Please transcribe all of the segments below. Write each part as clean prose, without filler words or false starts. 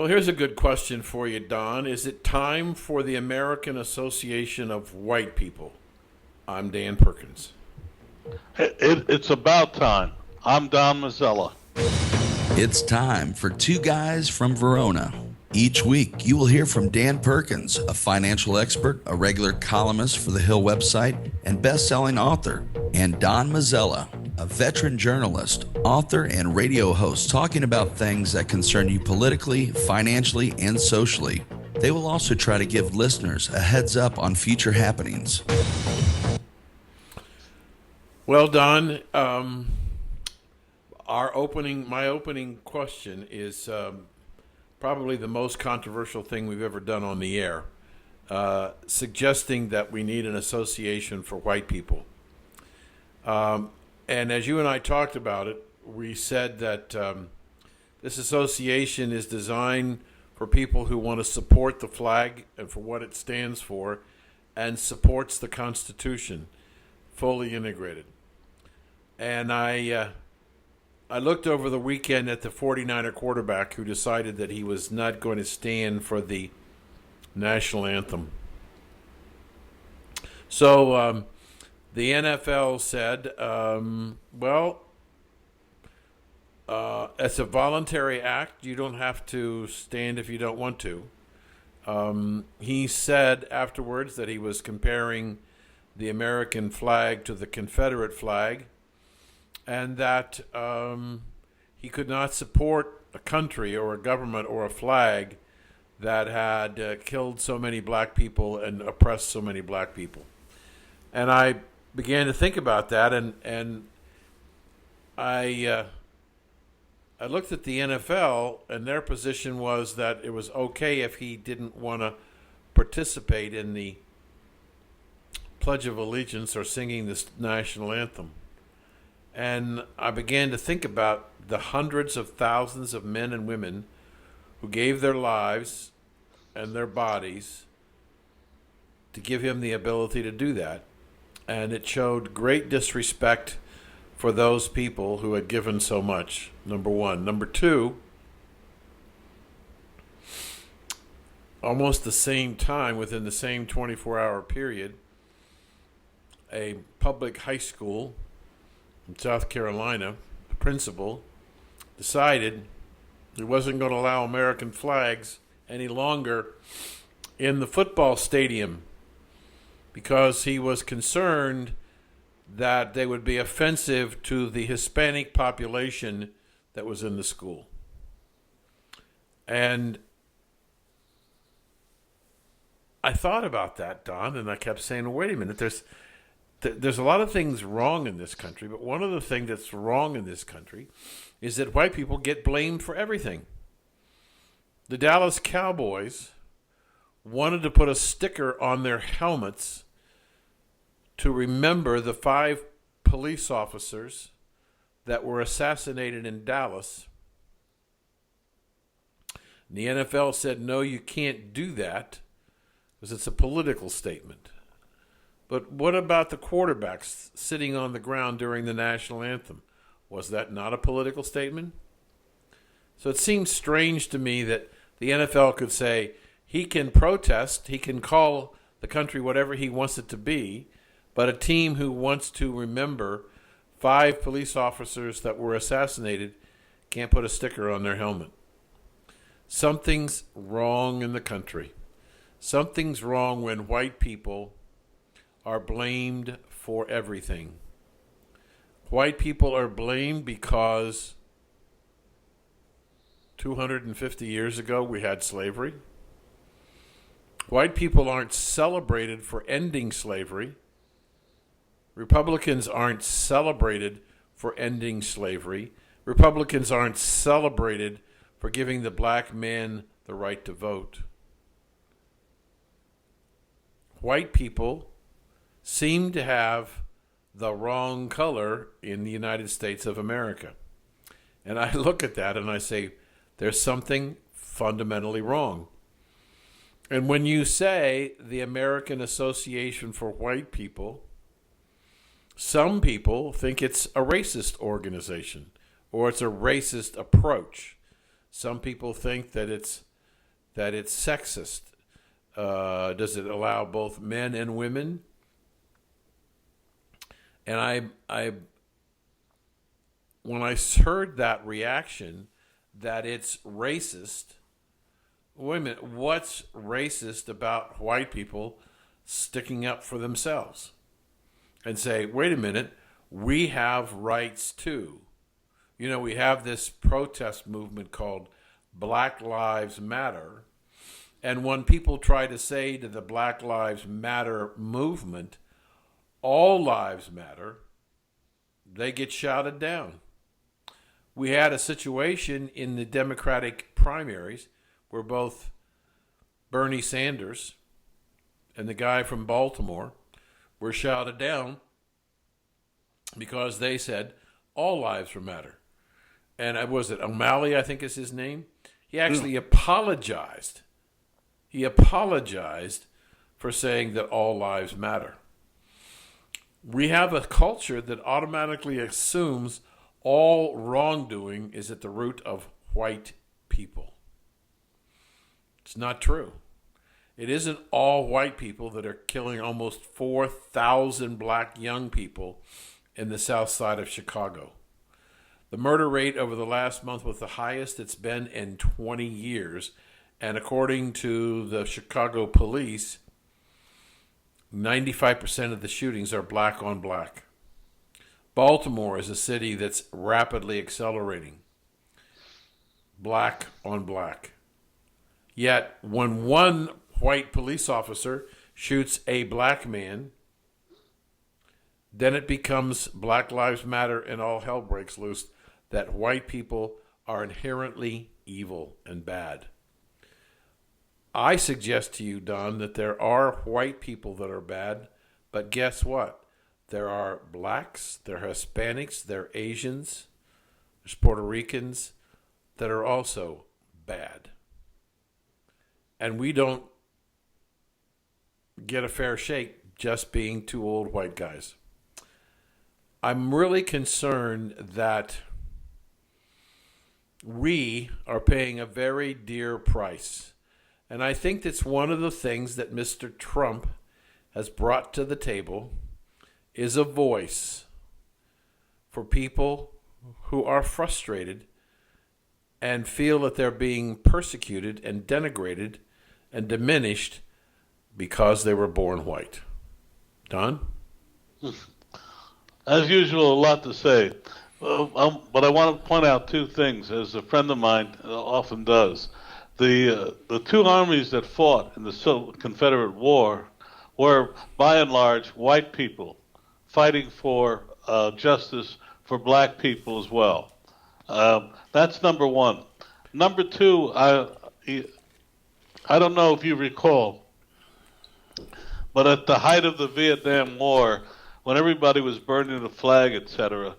Well, here's a good question for you, Don. Is it time for the American Association of White People? I'm Dan Perkins. It's about time. I'm Don Mazzella. It's time for Two Guys from Verona. Each week, you will hear from Dan Perkins, a financial expert, a regular columnist for the Hill website, and best-selling author, and Don Mazzella, a veteran journalist, author, and radio host talking about things that concern you politically, financially, and socially. They will also try to give listeners a heads up on future happenings. Well, Don, my opening question is probably the most controversial thing we've ever done on the air, suggesting that we need an association for white people. And as you and I talked about it, we said that this association is designed for people who want to support the flag and for what it stands for and supports the Constitution, fully integrated. And I looked over the weekend at the 49er quarterback who decided that he was not going to stand for the national anthem. So the NFL said, it's a voluntary act. You don't have to stand if you don't want to. He said afterwards that he was comparing the American flag to the Confederate flag, and that he could not support a country or a government or a flag that had killed so many black people and oppressed so many black people. And I began to think about that, and I looked at the NFL, and their position was that it was okay if he didn't want to participate in the Pledge of Allegiance or singing the national anthem. And I began to think about the hundreds of thousands of men and women who gave their lives and their bodies to give him the ability to do that. And it showed great disrespect for those people who had given so much, number one. Number two, almost the same time, within the same 24-hour period, a public high school in South Carolina, the principal, decided he wasn't going to allow American flags any longer in the football stadium because he was concerned that they would be offensive to the Hispanic population that was in the school. And I thought about that, Don, and I kept saying, well, wait a minute, there's a lot of things wrong in this country, but one of the things that's wrong in this country is that white people get blamed for everything. The Dallas Cowboys wanted to put a sticker on their helmets to remember the 5 police officers that were assassinated in Dallas. And the NFL said, no, you can't do that because it's a political statement. But what about the quarterbacks sitting on the ground during the national anthem? Was that not a political statement? So it seems strange to me that the NFL could say he can protest, he can call the country whatever he wants it to be, but a team who wants to remember 5 police officers that were assassinated can't put a sticker on their helmet. Something's wrong in the country. Something's wrong when white people are blamed for everything. White people are blamed because 250 years ago we had slavery. White people aren't celebrated for ending slavery. Republicans aren't celebrated for ending slavery. Republicans aren't celebrated for giving the black man the right to vote. White people seem to have the wrong color in the United States of America. And I look at that and I say, there's something fundamentally wrong. And when you say the American Association for White People, some people think it's a racist organization or it's a racist approach. Some people think that it's that it's sexist. Does it allow both men and women? And I when I heard that reaction that it's racist, wait a minute, what's racist about white people sticking up for themselves and say, wait a minute, we have rights too. You know, we have this protest movement called Black Lives Matter. And when people try to say to the Black Lives Matter movement, all lives matter, they get shouted down. We had a situation in the Democratic primaries where both Bernie Sanders and the guy from Baltimore were shouted down because they said all lives matter. And was it O'Malley, I think is his name? He actually apologized. He apologized for saying that all lives matter. We have a culture that automatically assumes all wrongdoing is at the root of white people. It's not true. It isn't all white people that are killing almost 4,000 black young people in the south side of Chicago. The murder rate over the last month was the highest it's been in 20 years. And according to the Chicago police, 95% of the shootings are black on black. Baltimore is a city that's rapidly accelerating. Black on black. Yet when one white police officer shoots a black man, then it becomes Black Lives Matter and all hell breaks loose, that white people are inherently evil and bad. I suggest to you, Don, that there are white people that are bad, but guess what? There are blacks, there are Hispanics, there are Asians, there's Puerto Ricans that are also bad. And we don't get a fair shake just being two old white guys. I'm really concerned that we are paying a very dear price. And I think that's one of the things that Mr. Trump has brought to the table is a voice for people who are frustrated and feel that they're being persecuted and denigrated and diminished because they were born white. Don? As usual, a lot to say. But I want to point out two things, as a friend of mine often does. The two armies that fought in the Confederate War were, by and large, white people fighting for justice for black people as well. That's number one. Number two, I don't know if you recall, but at the height of the Vietnam War, when everybody was burning the flag, etc.,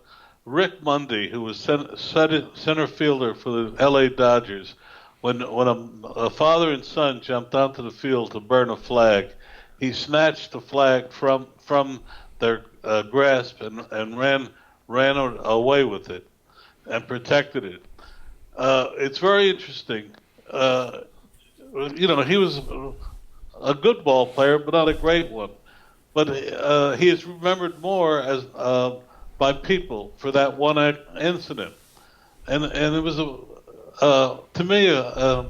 Rick Mundy, who was center fielder for the L.A. Dodgers, when a father and son jumped onto the field to burn a flag, he snatched the flag from their grasp and ran away with it and protected it. It's very interesting. He was a good ball player, but not a great one. But he is remembered more as by people for that one incident, and it was to me a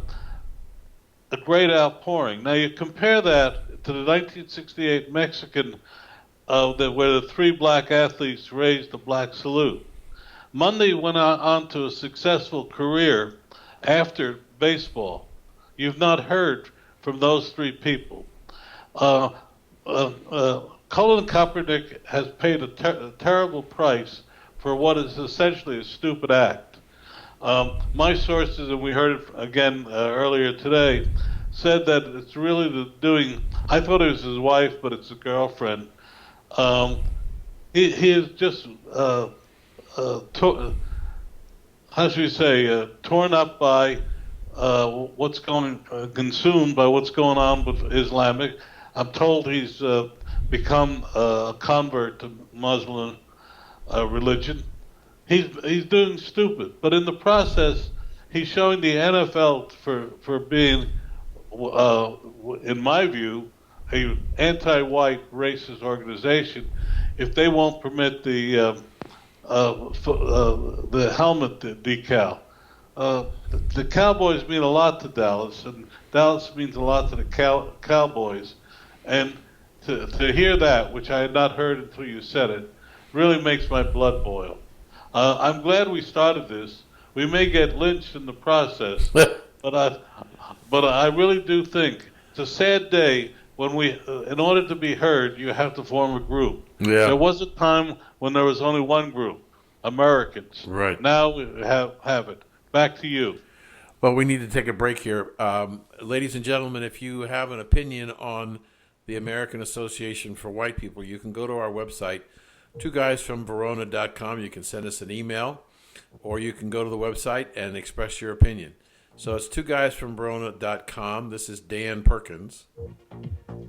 great outpouring. Now you compare that to the 1968 Mexican, where the three black athletes raised the black salute. Mundy went on to a successful career after baseball. You've not heard from those three people. Colin Kaepernick has paid a terrible price for what is essentially a stupid act. My sources, and we heard it again earlier today, said that it's really the doing. I thought it was his wife, but it's a girlfriend. He is just how should we say, torn up by consumed by what's going on with Islamic. I'm told he's become a convert to Muslim religion. He's doing stupid, but in the process, he's showing the NFL for being in my view, a anti-white racist organization if they won't permit the helmet decal. The Cowboys mean a lot to Dallas, and Dallas means a lot to the Cowboys. And to hear that, which I had not heard until you said it, really makes my blood boil. I'm glad we started this. We may get lynched in the process, but I really do think it's a sad day when in order to be heard, you have to form a group. Yeah. There was a time when there was only one group, Americans. Right. Now we have it. Back to you. Well, we need to take a break here. Ladies and gentlemen, if you have an opinion on the American Association for White People, you can go to our website, twoguysfromverona.com. You can send us an email, or you can go to the website and express your opinion. So it's twoguysfromverona.com. This is Dan Perkins.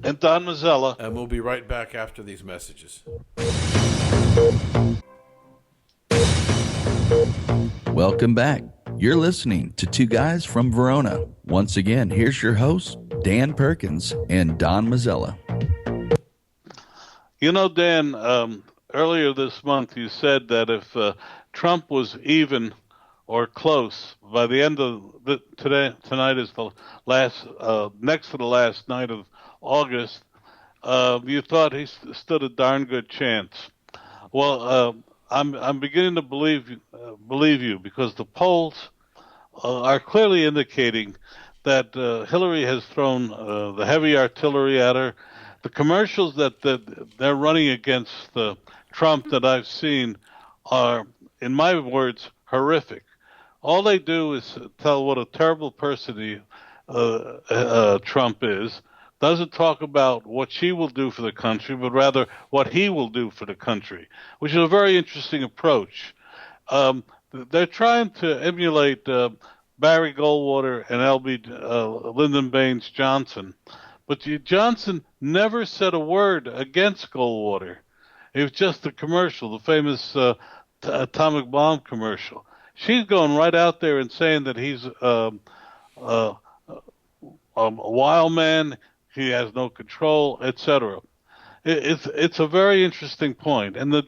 And Don Mazzella. And we'll be right back after these messages. Welcome back. You're listening to Two Guys from Verona. Once again, here's your hosts, Dan Perkins and Don Mazzella. You know, Dan, earlier this month you said that if Trump was even or close by the end of tonight is the last, next to the last night of August, you thought he stood a darn good chance. Well, I'm beginning to believe you because the polls are clearly indicating that Hillary has thrown the heavy artillery at her. The commercials that they're running against Trump that I've seen are, in my words, horrific. All they do is tell what a terrible person Trump is. Doesn't talk about what she will do for the country, but rather what he will do for the country, which is a very interesting approach. They're trying to emulate Barry Goldwater and Lyndon Baines Johnson, but Johnson never said a word against Goldwater. It was just a commercial, the famous atomic bomb commercial. She's going right out there and saying that he's a wild man. He has no control, etc. It's a very interesting point, and the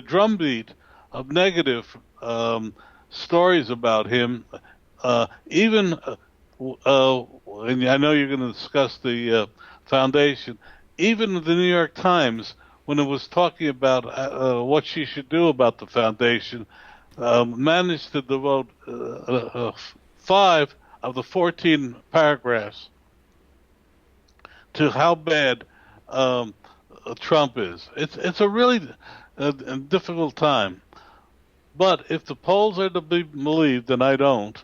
drumbeat of negative stories about him, even and I know you're going to discuss the foundation. Even the New York Times, when it was talking about what she should do about the foundation, managed to devote 5 of the 14 paragraphs to how bad Trump is. It's a really difficult time. But if the polls are to be believed, and I don't,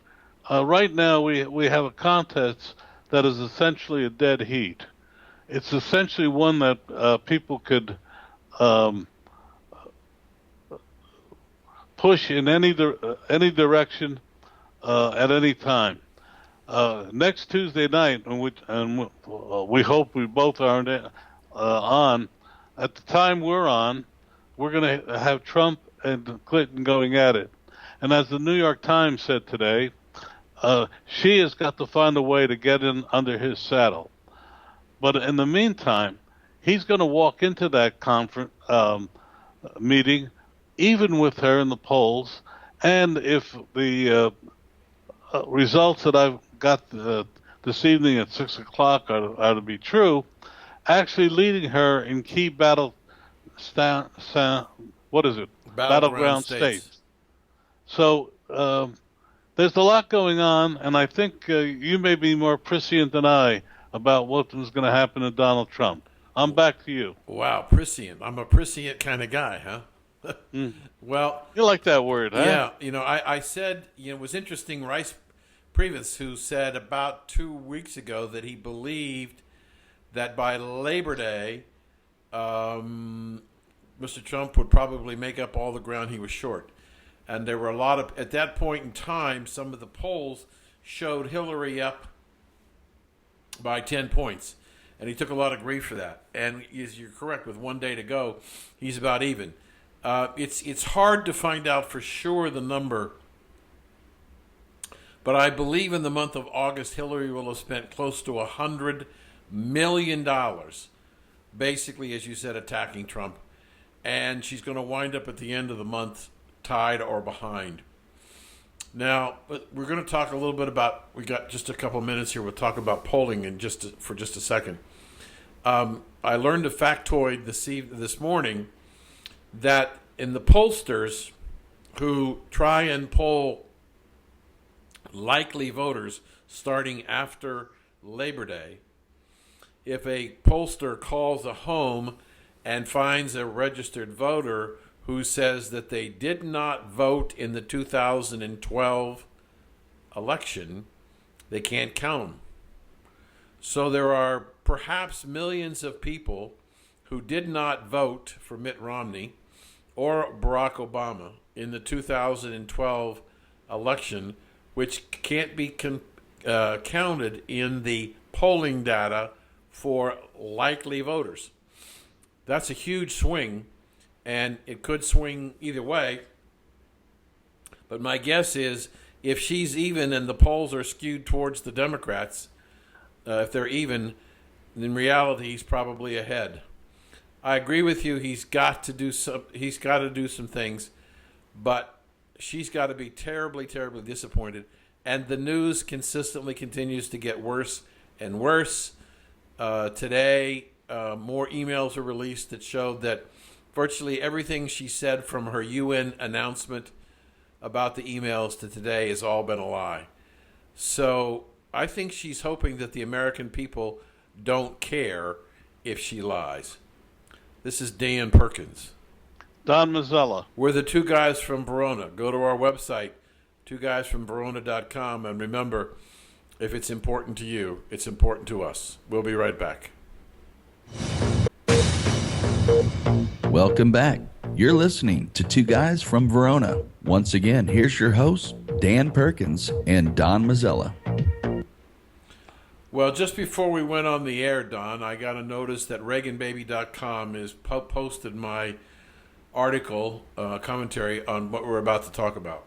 right now we have a contest that is essentially a dead heat. It's essentially one that people could push in any direction at any time. Next Tuesday night, and we hope we both are on, at the time we're on, we're going to have Trump and Clinton going at it. And as the New York Times said today, she has got to find a way to get in under his saddle. But in the meantime, he's going to walk into that conference meeting, even with her in the polls, and if the results that I've got this evening at 6 o'clock are to be true, actually leading her in key battleground states. So there's a lot going on, and I think you may be more prescient than I about what was going to happen to Donald Trump. I'm back to you. Wow, prescient. I'm a prescient kind of guy, huh? Well, you like that word, huh? Yeah. I said, it was interesting. Rice Previs, who said about 2 weeks ago that he believed that by Labor Day, Mr. Trump would probably make up all the ground he was short. And there were a lot of, at that point in time, some of the polls showed Hillary up by 10 points. And he took a lot of grief for that. And you're correct, with 1 day to go, he's about even. It's hard to find out for sure the number But I believe in the month of August, Hillary will have spent close to $100 million, basically, as you said, attacking Trump. And she's going to wind up at the end of the month tied or behind. Now, we're going to talk a little bit about, we got just a couple minutes here, we'll talk about polling for just a second. I learned a factoid this morning that in the pollsters who try and poll likely voters starting after Labor Day, if a pollster calls a home and finds a registered voter who says that they did not vote in the 2012 election, they can't count them. So there are perhaps millions of people who did not vote for Mitt Romney or Barack Obama in the 2012 election, which can't be counted in the polling data for likely voters. That's a huge swing, and it could swing either way. But my guess is if she's even and the polls are skewed towards the Democrats, if they're even, in reality, he's probably ahead. I agree with you. He's got to do some things, but she's got to be terribly, terribly disappointed. And the news consistently continues to get worse and worse. Today, more emails are released that showed that virtually everything she said from her UN announcement about the emails to today has all been a lie. So I think she's hoping that the American people don't care if she lies. This is Dan Perkins. Don Mazzella. We're the two guys from Verona. Go to our website, twoguysfromverona.com, and remember, if it's important to you, it's important to us. We'll be right back. Welcome back. You're listening to Two Guys from Verona. Once again, here's your hosts, Dan Perkins and Don Mazzella. Well, just before we went on the air, Don, I got a notice that ReaganBaby.com has posted my article, commentary on what we're about to talk about.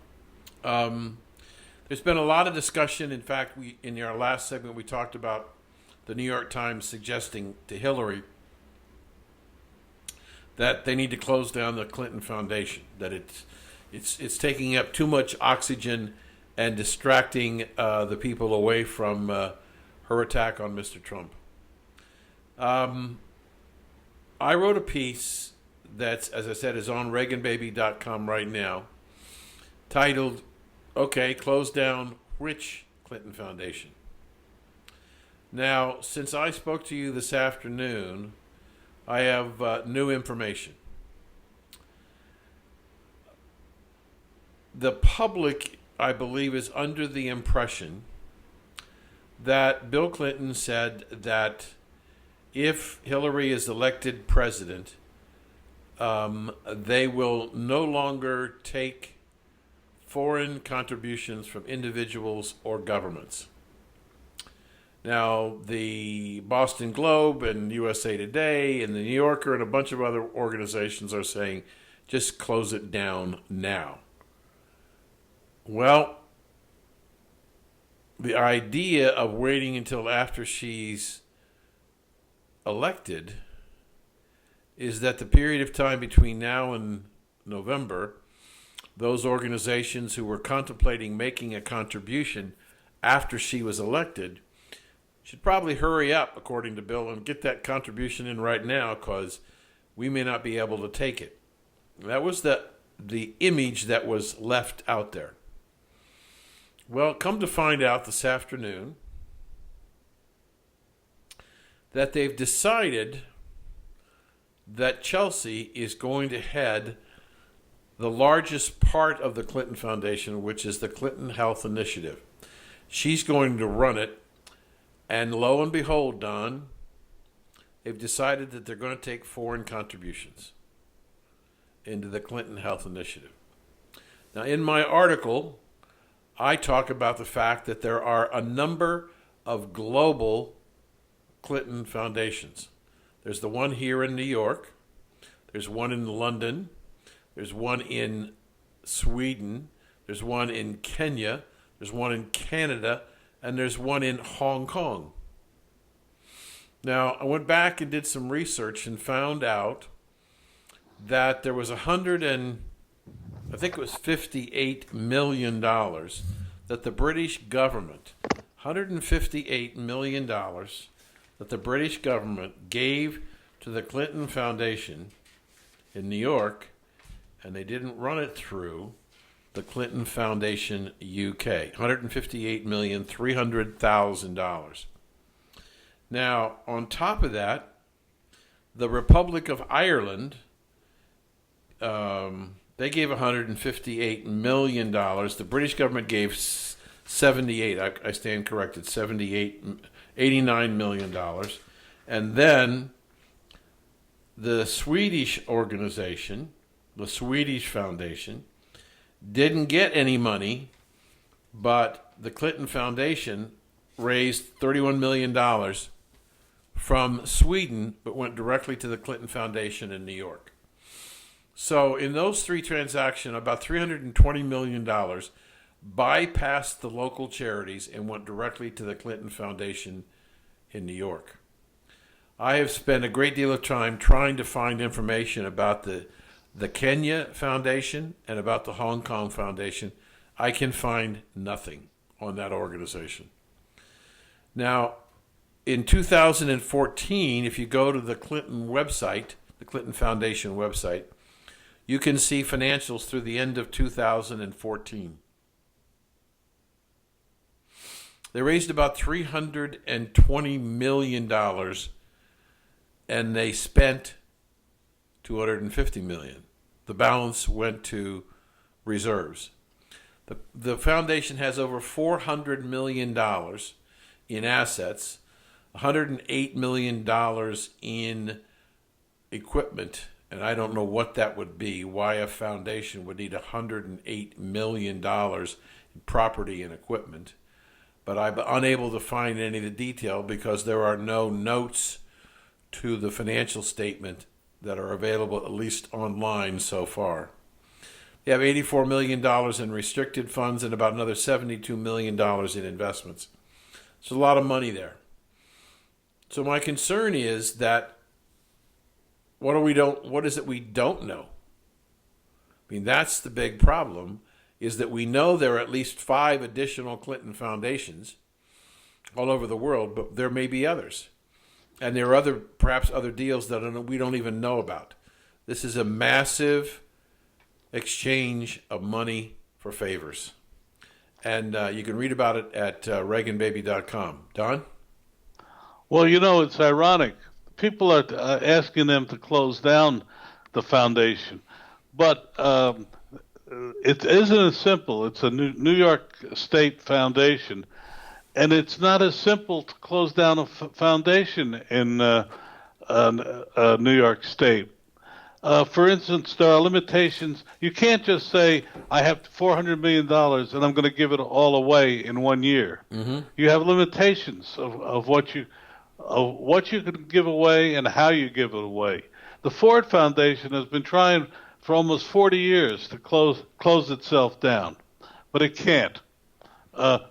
There's been a lot of discussion. In fact, in our last segment, we talked about the New York Times suggesting to Hillary that they need to close down the Clinton Foundation, that it's taking up too much oxygen and distracting the people away from her attack on Mr. Trump. I wrote a piece that's, as I said, is on ReaganBaby.com right now, titled, "Okay, close down which Clinton Foundation?" Now, since I spoke to you this afternoon, I have new information. The public, I believe, is under the impression that Bill Clinton said that if Hillary is elected president, they will no longer take foreign contributions from individuals or governments. Now, the Boston Globe and USA Today and the New Yorker and a bunch of other organizations are saying, just close it down now. Well, the idea of waiting until after she's elected is that the period of time between now and November, those organizations who were contemplating making a contribution after she was elected should probably hurry up, according to Bill, and get that contribution in right now, because we may not be able to take it. That was the image that was left out there. Well, come to find out this afternoon that they've decided that Chelsea is going to head the largest part of the Clinton Foundation, which is the Clinton Health Initiative. She's going to run it, and lo and behold, Don, they've decided that they're going to take foreign contributions into the Clinton Health Initiative. Now, in my article, I talk about the fact that there are a number of global Clinton foundations. There's the one here in New York. There's one in London. There's one in Sweden. There's one in Kenya. there's one in Canada, and there's one in Hong Kong. Now, I went back and did some research and found out that there was $58 million that the British government, $158 million that the British government gave to the Clinton Foundation in New York, and they didn't run it through the Clinton Foundation UK, $158,300,000. Now, on top of that, the Republic of Ireland, they gave $158 million. The British government gave 78. I stand corrected. $89 million. And then the Swedish organization, the Swedish Foundation, didn't get any money, but the Clinton Foundation raised $31 million from Sweden, but went directly to the Clinton Foundation in New York. So in those three transactions, about $320 million bypassed the local charities and went directly to the Clinton Foundation in New York. I have spent a great deal of time trying to find information about the Kenya Foundation and about the Hong Kong Foundation. I can find nothing on that organization. Now, in 2014, if you go to the Clinton website, the Clinton Foundation website, you can see financials through the end of 2014. They raised about $320 million, and they spent $250 million. The balance went to reserves. The foundation has over $400 million in assets, $108 million in equipment, and I don't know what that would be, why a foundation would need $108 million in property and equipment. But I'm unable to find any of the detail because there are no notes to the financial statement that are available, at least online so far. They have $84 million in restricted funds and about another $72 million in investments. There's a lot of money there. So my concern is that what is it we don't know? I mean, that's the big problem, is that we know there are at least 5 additional Clinton foundations all over the world, but there may be others. And there are perhaps other deals that we don't even know about. This is a massive exchange of money for favors. And you can read about it at ReaganBaby.com. Don? Well, it's ironic. People are asking them to close down the foundation. But it isn't as simple. It's a New York State foundation. And it's not as simple to close down a foundation in New York State. For instance, there are limitations. You can't just say, I have $400 million and I'm going to give it all away in 1 year. Mm-hmm. You have limitations of what you can give away and how you give it away. The Ford Foundation has been trying for almost 40 years to close itself down, but it can't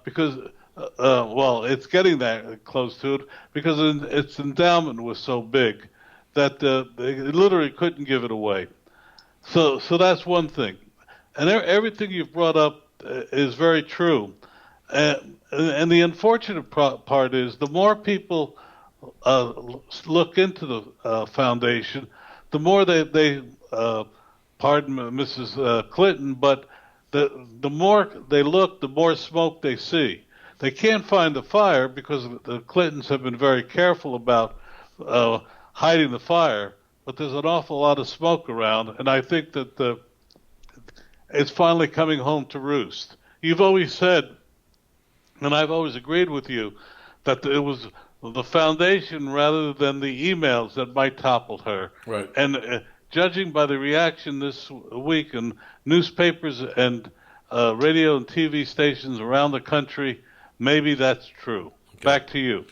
because it's getting that close to it because its endowment was so big that they literally couldn't give it away. So that's one thing. And everything you've brought up is very true. And the unfortunate part is the more people look into the foundation, the more they pardon Mrs. Clinton, but the more they look, the more smoke they see. They can't find the fire because the Clintons have been very careful about hiding the fire, but there's an awful lot of smoke around, and I think that it's finally coming home to roost. You've always said, and I've always agreed with you, that it was the foundation rather than the emails that might topple her. Right. And judging by the reaction this week in newspapers and radio and TV stations around the country, maybe that's true. Okay. Back to you.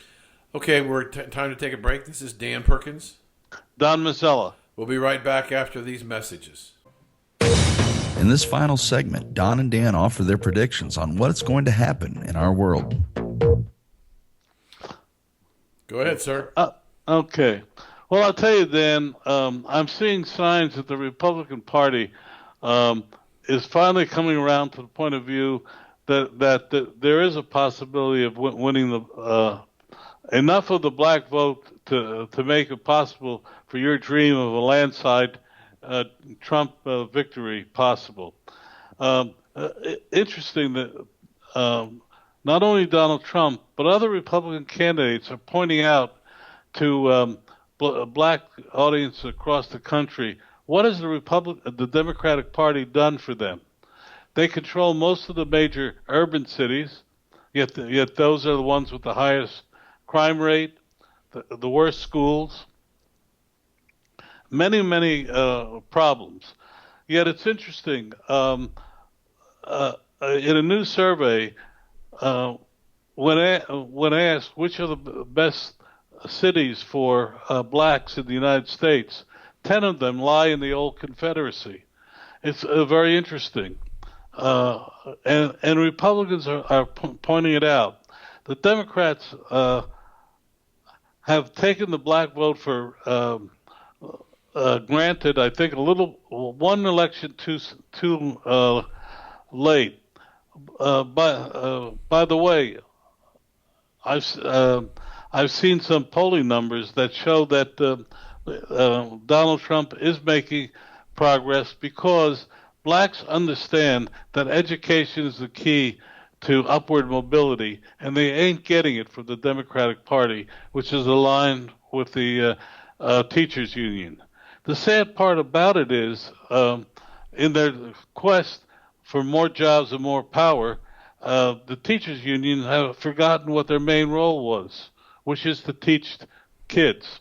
Okay, we're time to take a break. This is Dan Perkins. Don Mazzella. We'll be right back after these messages. And In this final segment, Don and Dan offer their predictions on what's going to happen in our world. Go ahead, sir. Okay. Well, I'll tell you, Dan, I'm seeing signs that the Republican Party is finally coming around to the point of view that there is a possibility of winning the enough of the black vote to make it possible for your dream of a landslide Trump victory possible. Interesting that not only Donald Trump, but other Republican candidates are pointing out to black audience across the country, what has the Democratic Party done for them? They control most of the major urban cities, yet those are the ones with the highest crime rate, the worst schools, many problems. Yet it's interesting. In a new survey, when asked which are the best cities for blacks in the United States, 10 of them lie in the old Confederacy. It's very interesting. And Republicans are pointing it out. The Democrats have taken the black vote for granted, I think, one election too late. By the way, I've seen some polling numbers that show that Donald Trump is making progress because blacks understand that education is the key to upward mobility, and they ain't getting it from the Democratic Party, which is aligned with the teachers union. The sad part about it is, in their quest for more jobs and more power, the teachers union have forgotten what their main role was, which is to teach kids.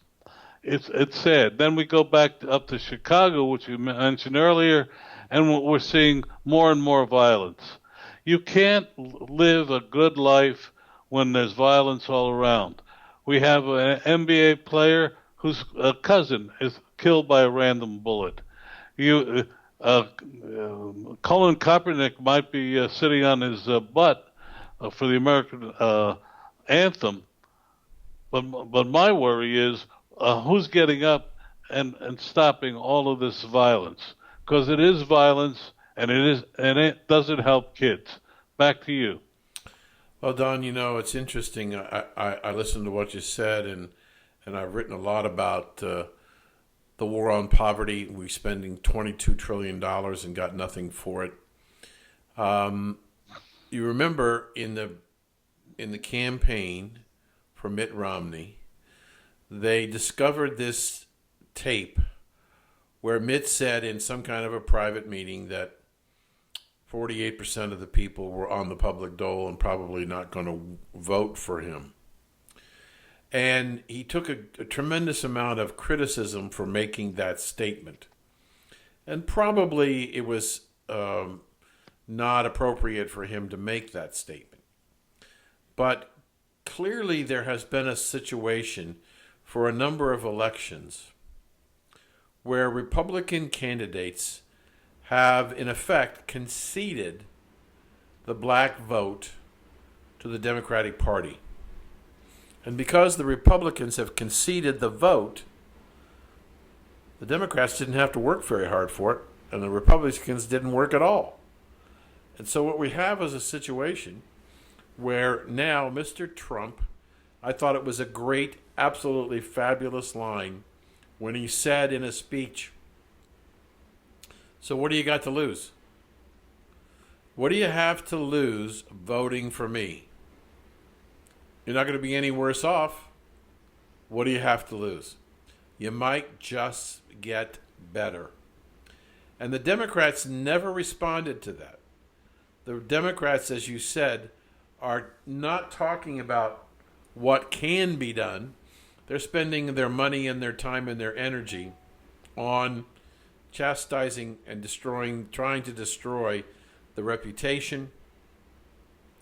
It's sad. Then we go back up to Chicago, which you mentioned earlier, and we're seeing more and more violence. You can't live a good life when there's violence all around. We have an NBA player whose cousin is killed by a random bullet. Colin Kaepernick might be sitting on his butt for the American anthem, but my worry is who's getting up and stopping all of this violence, because it is violence and it doesn't help kids. Back to you. Well, Don, it's interesting. I listened to what you said, and I've written a lot about the war on poverty. We're spending $22 trillion and got nothing for it. You remember in the campaign for Mitt Romney, they discovered this tape where Mitt said in some kind of a private meeting that 48% of the people were on the public dole and probably not going to vote for him. And he took a tremendous amount of criticism for making that statement. And probably it was not appropriate for him to make that statement. But clearly there has been a situation for a number of elections where Republican candidates have, in effect, conceded the black vote to the Democratic Party. And because the Republicans have conceded the vote, the Democrats didn't have to work very hard for it, and the Republicans didn't work at all. And so what we have is a situation where now Mr. Trump, I thought it was a great, absolutely fabulous line when he said in a speech, "So what do you got to lose? What do you have to lose voting for me? You're not going to be any worse off. What do you have to lose? You might just get better." And the Democrats never responded to that. The Democrats, as you said, are not talking about what can be done. They're spending their money and their time and their energy on chastising and trying to destroy the reputation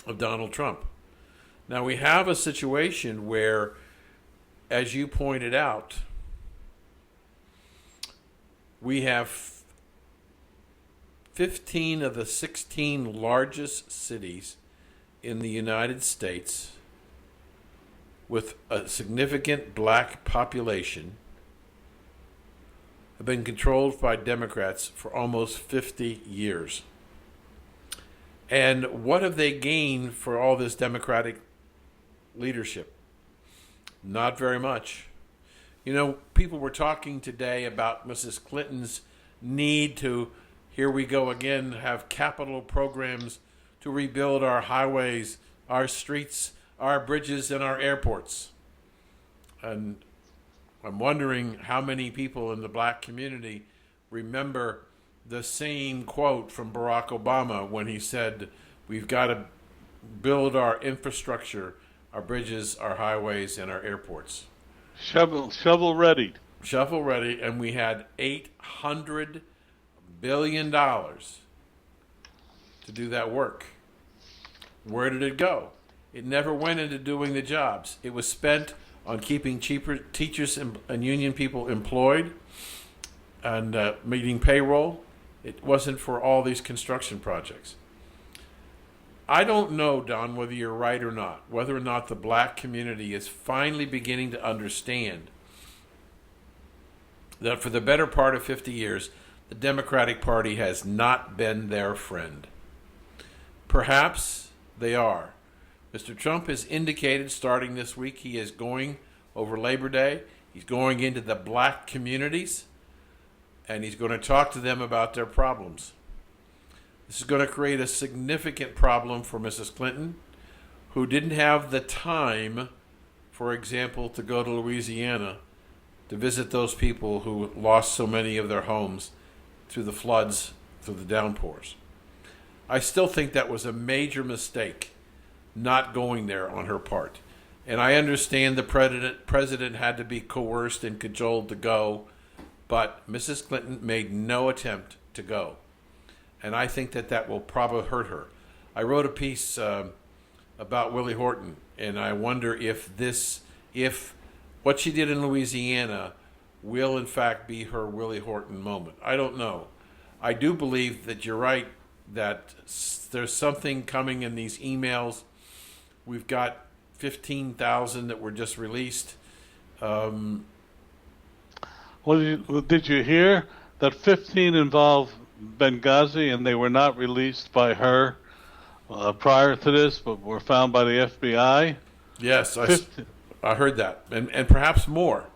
of Donald Trump. Now we have a situation where, as you pointed out, we have 15 of the 16 largest cities in the United States with a significant black population have been controlled by Democrats for almost 50 years. And what have they gained for all this Democratic leadership? Not very much. You know, people were talking today about Mrs. Clinton's need to, here we go again, have capital programs to rebuild our highways, our streets, our bridges, and our airports. And I'm wondering how many people in the black community remember the same quote from Barack Obama when he said, we've got to build our infrastructure, our bridges, our highways, and our airports. Shovel ready. Shovel ready, and we had $800 billion to do that work. Where did it go? It never went into doing the jobs. It was spent on keeping cheaper teachers and union people employed and meeting payroll. It wasn't for all these construction projects. I don't know, Don, whether you're right or not, whether or not the black community is finally beginning to understand that for the better part of 50 years, the Democratic Party has not been their friend. Perhaps they are. Mr. Trump has indicated starting this week he is going over Labor Day. He's going into the black communities, and he's going to talk to them about their problems. This is going to create a significant problem for Mrs. Clinton, who didn't have the time, for example, to go to Louisiana to visit those people who lost so many of their homes through the floods, through the downpours. I still think that was a major mistake, not going there on her part. And I understand the president had to be coerced and cajoled to go, but Mrs. Clinton made no attempt to go. And I think that will probably hurt her. I wrote a piece about Willie Horton, and I wonder if what she did in Louisiana will in fact be her Willie Horton moment. I don't know. I do believe that you're right, that there's something coming in these emails. We've got 15,000 that were just released. Well, did you hear that 15 involved Benghazi and they were not released by her prior to this, but were found by the FBI? Yes, I heard that, and perhaps more.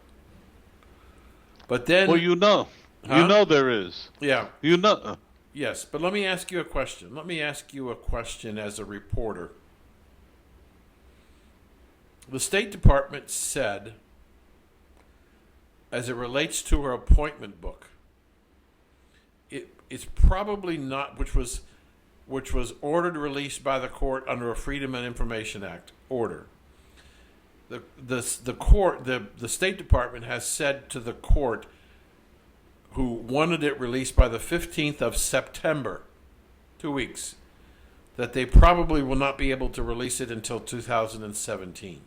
But then, well, you know there is. Yeah, you know. Yes, but let me ask you a question. Let me ask you a question as a reporter. The State Department said, as it relates to her appointment book, it's probably not, which was ordered released by the court under a Freedom of Information Act order. The State Department has said to the court, who wanted it released by the 15th of September, 2 weeks, that they probably will not be able to release it until 2017.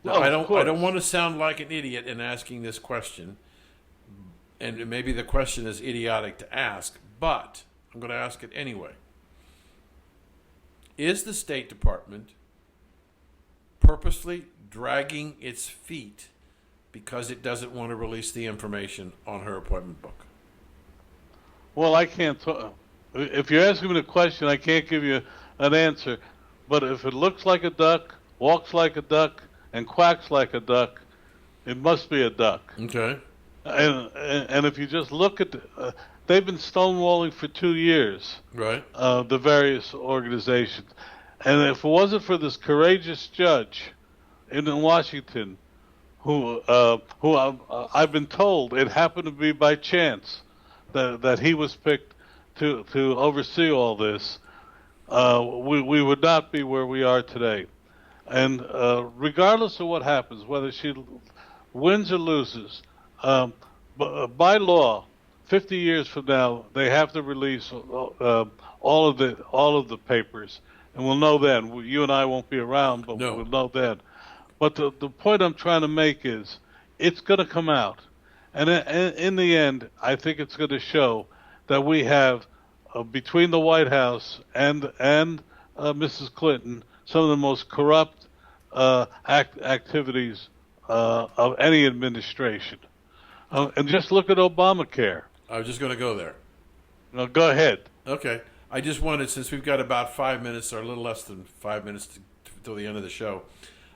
Now, I don't want to sound like an idiot in asking this question, and maybe the question is idiotic to ask, but I'm going to ask it anyway. Is the State Department purposely dragging its feet because it doesn't want to release the information on her appointment book? Well, I can't. If you're asking me the question, I can't give you an answer. But if it looks like a duck, walks like a duck, and quacks like a duck, it must be a duck. Okay. And if you just look at they've been stonewalling for 2 years. Right. The various organizations. And if it wasn't for this courageous judge in Washington, who I've been told it happened to be by chance that he was picked to oversee all this, we would not be where we are today. And regardless of what happens, whether she wins or loses, by law, 50 years from now, they have to release all of the papers, and we'll know then. You and I won't be around, but we'll know then. But the point I'm trying to make is, it's going to come out, and in the end, I think it's going to show that we have between the White House and Mrs. Clinton some of the most corrupt activities of any administration. And just look at Obamacare. I was just going to go there. No, go ahead. Okay. I just wanted, since we've got about 5 minutes or a little less than 5 minutes till the end of the show,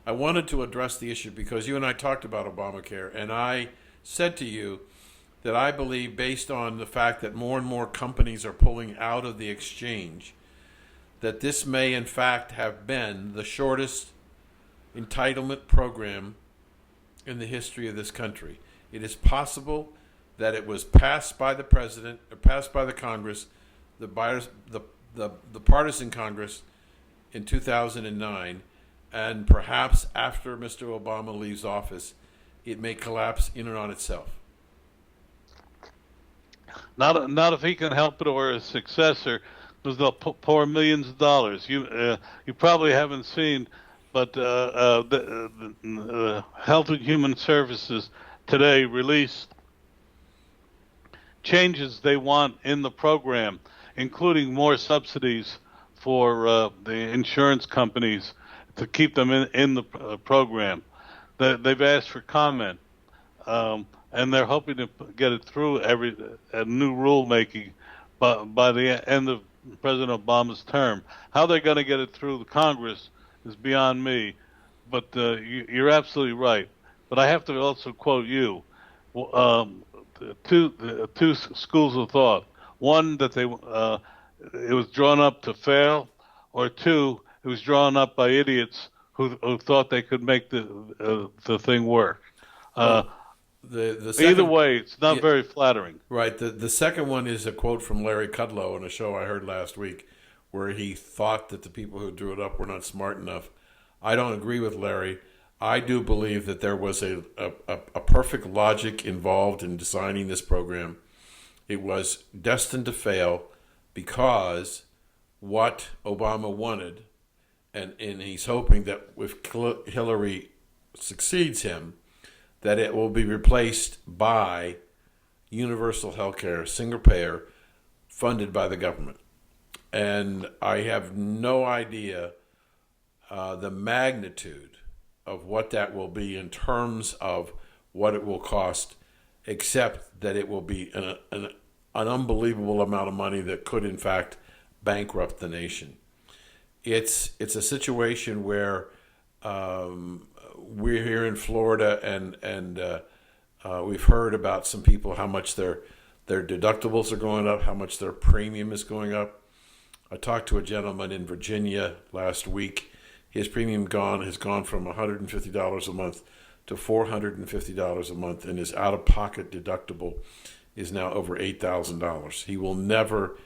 I wanted to address the issue because you and I talked about Obamacare, and I said to you that I believe, based on the fact that more and more companies are pulling out of the exchange, that this may in fact have been the shortest entitlement program in the history of this country. It is possible that it was passed by the president, or passed by the Congress, the partisan Congress in 2009, and perhaps after Mr. Obama leaves office, it may collapse in and on itself. Not if he can help it or his successor, because they'll pour millions of dollars. You probably haven't seen, but the Health and Human Services today released changes they want in the program, including more subsidies for the insurance companies to keep them in the program. They've asked for comment, and they're hoping to get it through a new rulemaking by the end of President Obama's term. How they're going to get it through the Congress is beyond me, but you're absolutely right. But I have to also quote you. Two schools of thought. One, that it was drawn up to fail, or two, it was drawn up by idiots who thought they could make the thing work. The second, either way, it's not very flattering. Right. The second one is a quote from Larry Kudlow in a show I heard last week, where he thought that the people who drew it up were not smart enough. I don't agree with Larry. I do believe that there was a perfect logic involved in designing this program. It was destined to fail because what Obama wanted, and he's hoping that if Hillary succeeds him, that it will be replaced by universal health care, single payer, funded by the government. And I have no idea the magnitude of what that will be in terms of what it will cost, except that it will be an unbelievable amount of money that could, in fact, bankrupt the nation. It's a situation where we're here in Florida, and we've heard about some people, how much their deductibles are going up, how much their premium is going up. I talked to a gentleman in Virginia last week. His premium has gone from $150 a month to $450 a month, and his out-of-pocket deductible is now over $8,000. He will never,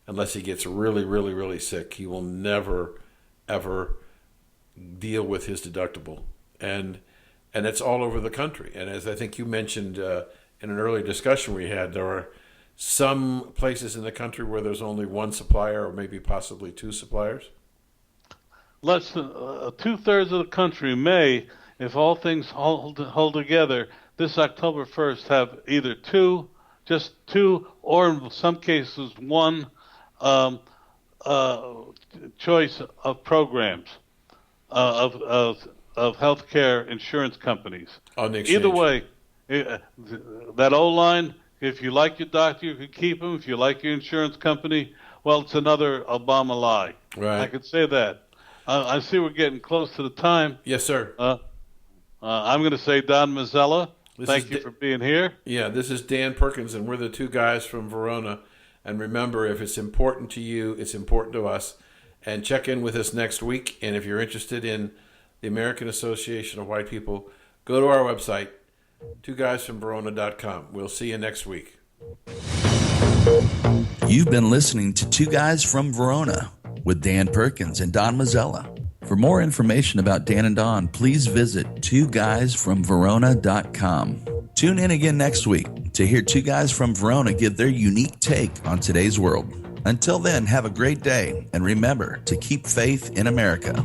unless he gets really, really, really sick, he will never, ever deal with his deductible. And it's all over the country. And as I think you mentioned in an earlier discussion we had, there are some places in the country where there's only one supplier, or maybe possibly two suppliers. Less than 2/3 of the country may, if all things hold together, this October 1st have either just two, or in some cases one choice of programs of healthcare insurance companies. On the exchange. Either way, that old line, if you like your doctor, you can keep him. If you like your insurance company, well, it's another Obama lie. Right. I could say that. I see we're getting close to the time. Yes, sir. I'm going to say, Don Mazzella, thank you for being here. Yeah, this is Dan Perkins, and we're the two guys from Verona. And remember, if it's important to you, it's important to us. And check in with us next week. And if you're interested in the American Association of White People, go to our website, twoguysfromverona.com. We'll see you next week. You've been listening to Two Guys from Verona with Dan Perkins and Don Mazzella. For more information about Dan and Don, please visit twoguysfromverona.com. Tune in again next week to hear two guys from Verona give their unique take on today's world. Until then, have a great day, and remember to keep faith in America.